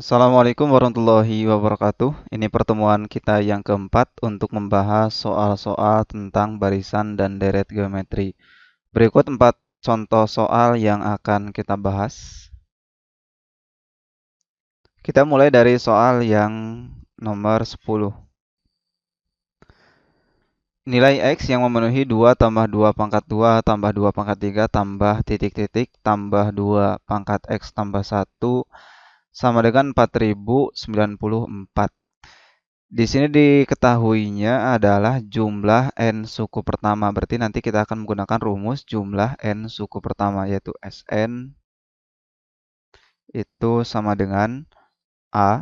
Assalamualaikum warahmatullahi wabarakatuh. Ini pertemuan kita yang keempat untuk membahas soal-soal tentang barisan dan deret geometri. Berikut 4 contoh soal yang akan kita bahas. Kita mulai dari soal yang nomor 10. Nilai X yang memenuhi 2 tambah 2 pangkat 2 tambah 2 pangkat 3 tambah titik-titik tambah 2 pangkat X tambah 1 sama dengan 4094. Di sini diketahuinya adalah jumlah n suku pertama. Berarti nanti kita akan menggunakan rumus jumlah n suku pertama, yaitu Sn itu sama dengan A.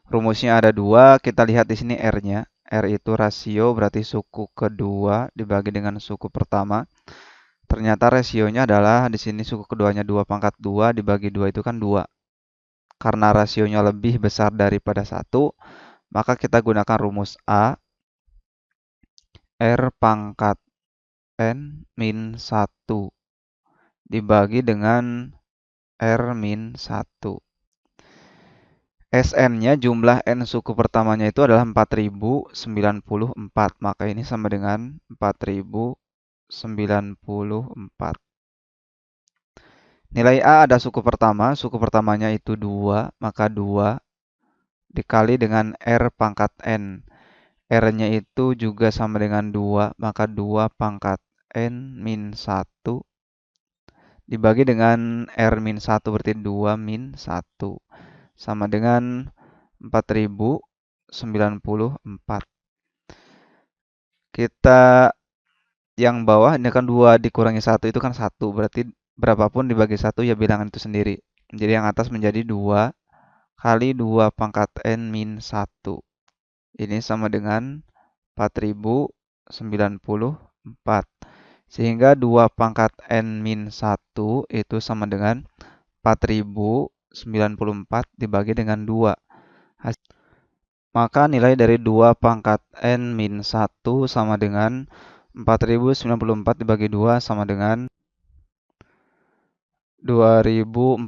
Rumusnya ada 2, kita lihat di sini R-nya. R itu rasio, berarti suku kedua dibagi dengan suku pertama. Ternyata rasionya adalah di sini suku keduanya 2 pangkat 2 dibagi 2 itu kan 2. Karena rasionya lebih besar daripada 1, maka kita gunakan rumus A. R pangkat N min 1 dibagi dengan R min 1. Sn-nya jumlah N suku pertamanya itu adalah 4094. Maka ini sama dengan 4094. Nilai A ada suku pertamanya itu 2. Maka 2 dikali dengan R pangkat N. R-nya itu juga sama dengan 2. Maka 2 pangkat N min 1 dibagi dengan R min 1 berarti 2 min 1 sama dengan 4094. Kita yang bawah ini kan 2 dikurangi 1 itu kan 1, berarti berapapun dibagi 1 ya bilangan itu sendiri. Jadi yang atas menjadi 2 kali 2 pangkat N min 1. Ini sama dengan 4094. Sehingga 2 pangkat N min 1 itu sama dengan 4094 dibagi dengan 2. Maka nilai dari 2 pangkat N min 1 sama dengan 4094 dibagi 2 sama dengan 2047.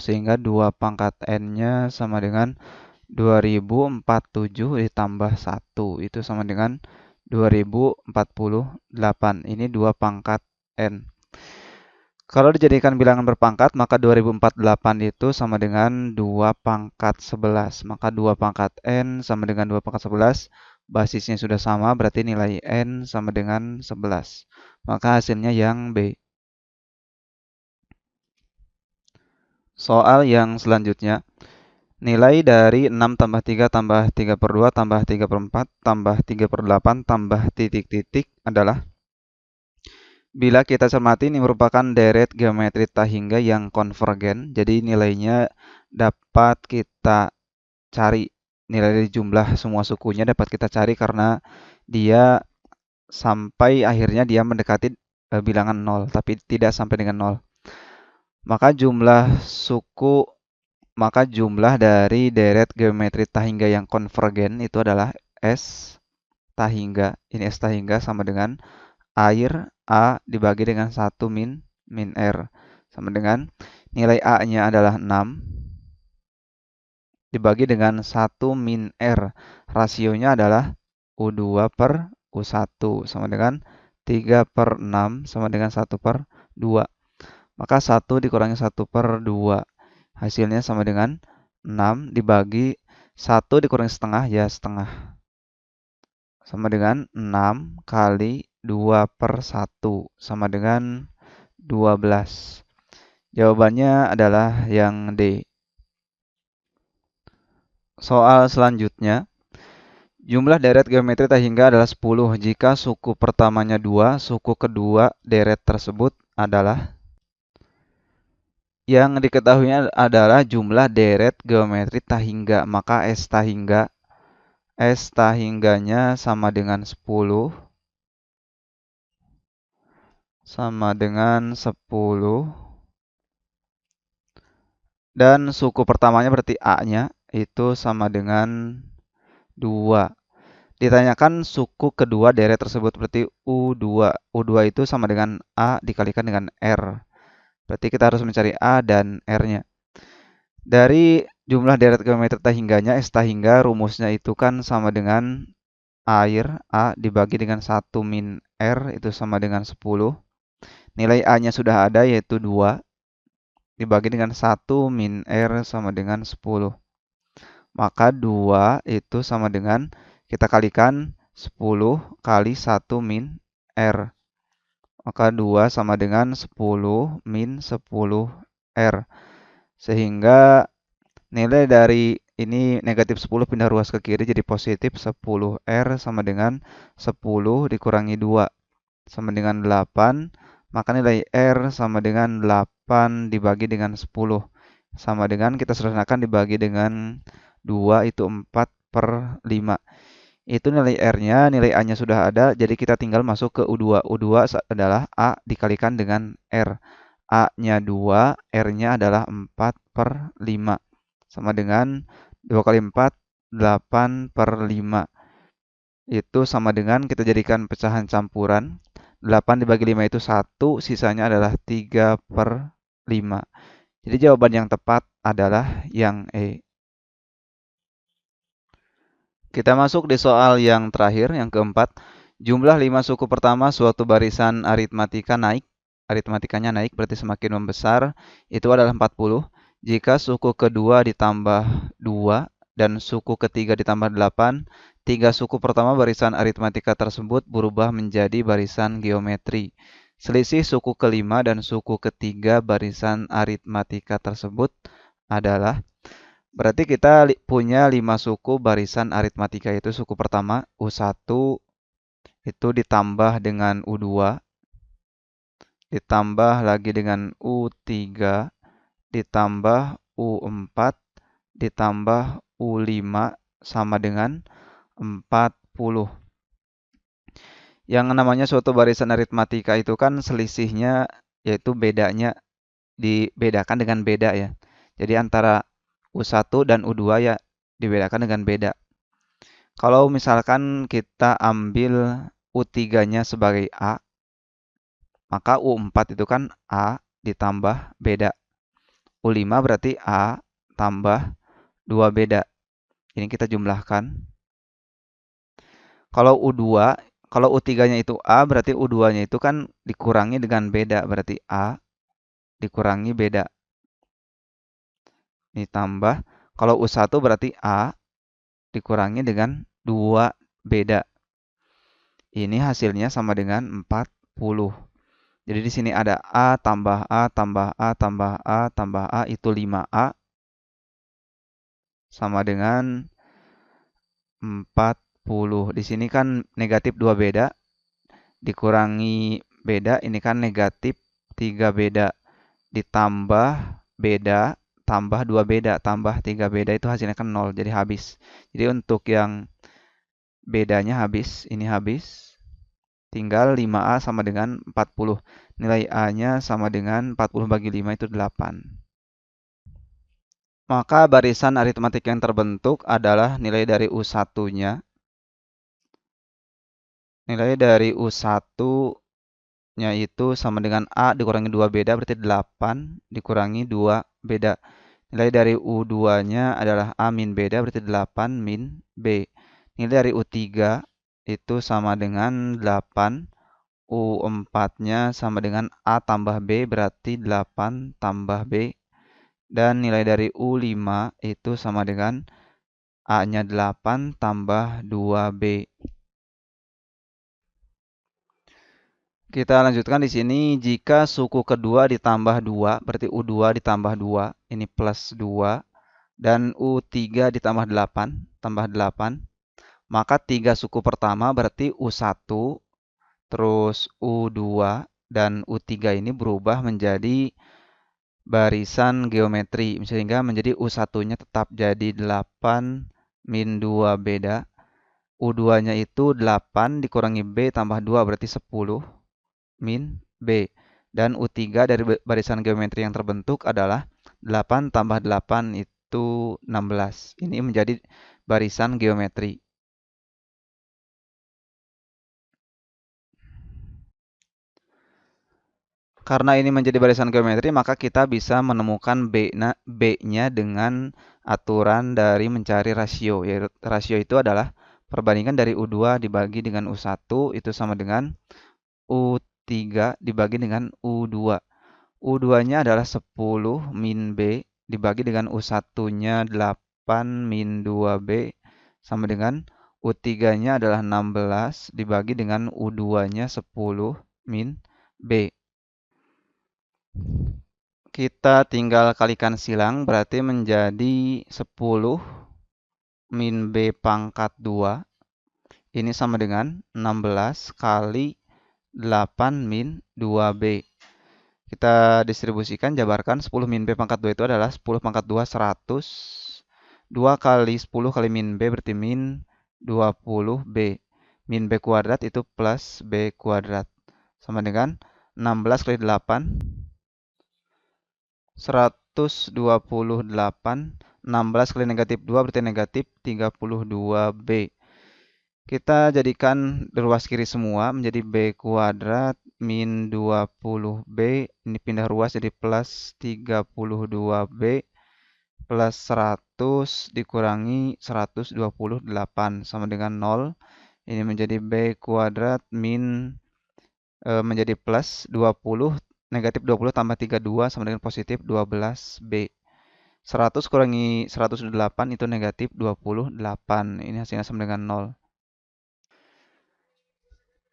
Sehingga 2 pangkat N-nya sama dengan 2047 ditambah 1. Itu sama dengan 2048. Ini 2 pangkat N. Kalau dijadikan bilangan berpangkat, maka 2048 itu sama dengan 2 pangkat 11. Maka 2 pangkat N sama dengan 2 pangkat 11. Basisnya sudah sama, berarti nilai N sama dengan 11. Maka hasilnya yang B. Soal yang selanjutnya. Nilai dari 6 tambah 3 tambah 3 per 2 tambah 3 per 4 tambah 3 per 8 tambah titik-titik adalah. Bila kita cermati ini merupakan deret geometri tahingga yang konvergen. Jadi nilainya dapat kita cari. Nilai dari jumlah semua sukunya dapat kita cari karena dia sampai akhirnya dia mendekati bilangan 0. Tapi tidak sampai dengan 0. Maka jumlah dari deret geometri tahingga yang konvergen itu adalah S tahingga. Ini S tahingga sama dengan air A dibagi dengan 1 min R. Sama dengan nilai A-nya adalah 6 dibagi dengan 1 min R. Rasionya adalah U2 per U1 sama dengan 3 per 6 sama dengan 1 per 2. Maka 1 dikurangi 1 per 2. Hasilnya sama dengan 6 dibagi 1 dikurangi setengah, ya setengah. Sama dengan 6 kali 2 per 1 sama dengan 12. Jawabannya adalah yang D. Soal selanjutnya. Jumlah deret geometri tahingga adalah 10 jika suku pertamanya 2, suku kedua deret tersebut adalah. Yang diketahuinya adalah jumlah deret geometri tahingga. Maka S tahingganya sama dengan 10 sama dengan 10. Dan suku pertamanya berarti A-nya itu sama dengan 2. Ditanyakan suku kedua deret tersebut berarti U2. U2 itu sama dengan A dikalikan dengan R. Berarti kita harus mencari A dan R-nya. Dari Jumlah deret geometri tahingganya, S tahingga rumusnya itu kan sama dengan air A dibagi dengan 1 min R itu sama dengan 10. Nilai A-nya sudah ada yaitu 2 dibagi dengan 1 min R sama dengan 10. Maka 2 itu sama dengan kita kalikan 10 kali 1 min R. Maka 2 sama dengan 10 min 10 R. Sehingga nilai dari ini negatif 10 pindah ruas ke kiri jadi positif 10 R sama dengan 10 dikurangi 2 sama dengan 8. Maka nilai R sama dengan 8 dibagi dengan 10. Sama dengan kita sederhanakan dibagi dengan 2 itu 4 per 5. Itu nilai R-nya, nilai A-nya sudah ada, jadi kita tinggal masuk ke U2. U2 adalah A dikalikan dengan R. A-nya 2, R-nya adalah 4 per 5. Sama dengan 2 kali 4, 8 per 5. Itu sama dengan kita jadikan pecahan campuran. 8 dibagi 5 itu 1, sisanya adalah 3 per 5. Jadi jawaban yang tepat adalah yang E. Kita masuk di soal yang terakhir, yang keempat. Jumlah 5 suku pertama suatu barisan aritmatika naik. Aritmatikanya naik berarti semakin membesar. Itu adalah 40. Jika suku kedua ditambah 2 dan suku ketiga ditambah 8, tiga suku pertama barisan aritmatika tersebut berubah menjadi barisan geometri. Selisih suku kelima dan suku ketiga barisan aritmatika tersebut adalah. Berarti kita punya 5 suku barisan aritmatika, itu suku pertama U1 itu ditambah dengan U2, ditambah lagi dengan U3, ditambah U4, ditambah U5 sama dengan 40. Yang namanya suatu barisan aritmatika itu kan selisihnya yaitu bedanya dibedakan dengan beda ya. Jadi antara U1 dan U2 ya dibedakan dengan beda. Kalau misalkan kita ambil U3-nya sebagai A, maka U4 itu kan A ditambah beda. U5 berarti A tambah 2 beda. Ini kita jumlahkan. Kalau U2, kalau U3-nya itu A, berarti U2-nya itu kan dikurangi dengan beda. Berarti A dikurangi beda. Ini tambah. Kalau U1 berarti A dikurangi dengan 2 beda. Ini hasilnya sama dengan 40. Jadi di sini ada A tambah A tambah A tambah A tambah A itu 5A sama dengan 40. Di sini kan negatif 2 beda dikurangi beda, ini kan negatif 3 beda ditambah beda tambah 2 beda tambah 3 beda itu hasilnya kan 0 jadi habis. Jadi untuk yang bedanya habis, ini habis. Tinggal 5A sama dengan 40. Nilai A-nya sama dengan 40 bagi 5 itu 8. Maka barisan aritmatik yang terbentuk adalah nilai dari U1-nya. Nilai dari U1-nya itu sama dengan A dikurangi 2 beda berarti 8 dikurangi 2 beda. Nilai dari U2-nya adalah A min beda berarti 8 min B. Nilai dari U3 itu sama dengan 8. U4-nya sama dengan A tambah B berarti 8 tambah B. Dan nilai dari U5 itu sama dengan A-nya 8 tambah 2B. Kita lanjutkan di sini. Jika suku kedua ditambah 2, berarti U2 ditambah 2. Ini plus 2. Dan U3 ditambah 8, tambah 8. Maka tiga suku pertama berarti U1, terus U2, dan U3 ini berubah menjadi barisan geometri. Sehingga menjadi U1-nya tetap jadi 8 min 2 beda. U2-nya itu 8 dikurangi B tambah 2 berarti 10 min B. Dan U3 dari barisan geometri yang terbentuk adalah 8 tambah 8 itu 16. Ini menjadi barisan geometri. Karena ini menjadi barisan geometri, maka kita bisa menemukan B-nya dengan aturan dari mencari rasio. Yaitu rasio itu adalah perbandingan dari U2 dibagi dengan U1 itu sama dengan U3 dibagi dengan U2. U2-nya adalah 10 min B dibagi dengan U1-nya 8 min 2B sama dengan U3-nya adalah 16 dibagi dengan U2-nya 10 min B. Kita tinggal kalikan silang, berarti menjadi 10 min B pangkat 2. Ini sama dengan 16 kali 8 min 2B. Kita distribusikan, jabarkan 10 min B pangkat 2 itu adalah 10 pangkat 2, 100. 2 kali 10 kali min B berarti min 20B. Min B kuadrat itu plus B kuadrat. Sama dengan 16 kali 8. 128, 16 kali negatif 2 berarti negatif 32B. Kita jadikan ruas kiri semua menjadi B kuadrat min 20B. Ini pindah ruas jadi plus 32B plus 100 dikurangi 128 sama dengan 0. Ini menjadi B kuadrat min menjadi plus 20. Negatif 20 tambah 32 sama dengan positif 12B. 100 kurangi 108 itu negatif 28. Ini hasilnya sama dengan 0.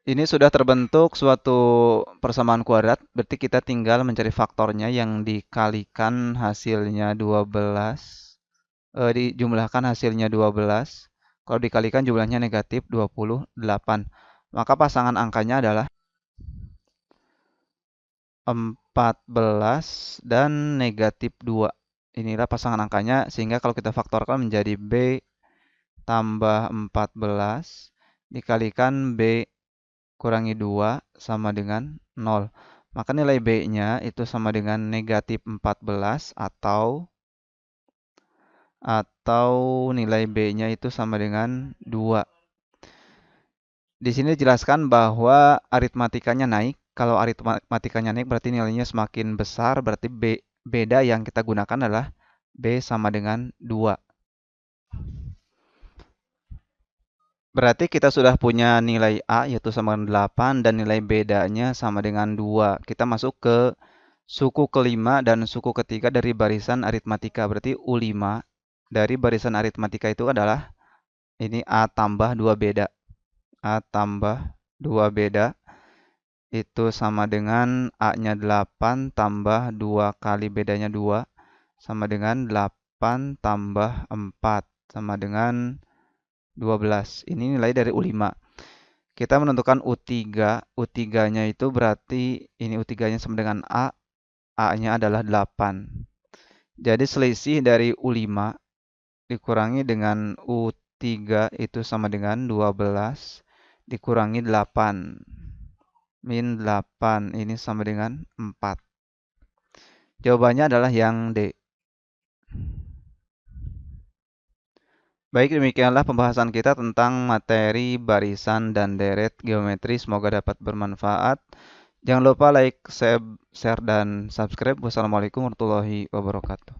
Ini sudah terbentuk suatu persamaan kuadrat. Berarti kita tinggal mencari faktornya yang dikalikan hasilnya 12. Dijumlahkan hasilnya 12. Kalau dikalikan jumlahnya negatif 28. Maka pasangan angkanya adalah 14 dan negatif 2. Inilah pasangan angkanya, sehingga kalau kita faktorkan menjadi B tambah 14 dikalikan B kurangi 2 sama dengan 0. Maka nilai B-nya itu sama dengan negatif 14 atau nilai B-nya itu sama dengan 2. Di sini dijelaskan bahwa aritmatikanya naik. Kalau aritmatikanya naik berarti nilainya semakin besar, berarti beda yang kita gunakan adalah B sama dengan 2. Berarti kita sudah punya nilai A yaitu sama dengan 8 dan nilai bedanya sama dengan 2. Kita masuk ke suku kelima dan suku ketiga dari barisan aritmatika. Berarti U5 dari barisan aritmatika itu adalah ini A tambah 2 beda. A tambah 2 beda itu sama dengan A-nya 8 tambah 2 kali bedanya 2 sama dengan 8 tambah 4 sama dengan 12. Ini nilai dari U5. Kita menentukan U3. U3-nya itu berarti ini U3-nya sama dengan A. A-nya adalah 8. Jadi selisih dari U5 dikurangi dengan U3 itu sama dengan 12 dikurangi 8. Min 8 ini sama dengan 4. Jawabannya adalah yang D. Baik, demikianlah pembahasan kita tentang materi barisan dan deret geometri. Semoga dapat bermanfaat. Jangan lupa like, share, dan subscribe. Wassalamualaikum warahmatullahi wabarakatuh.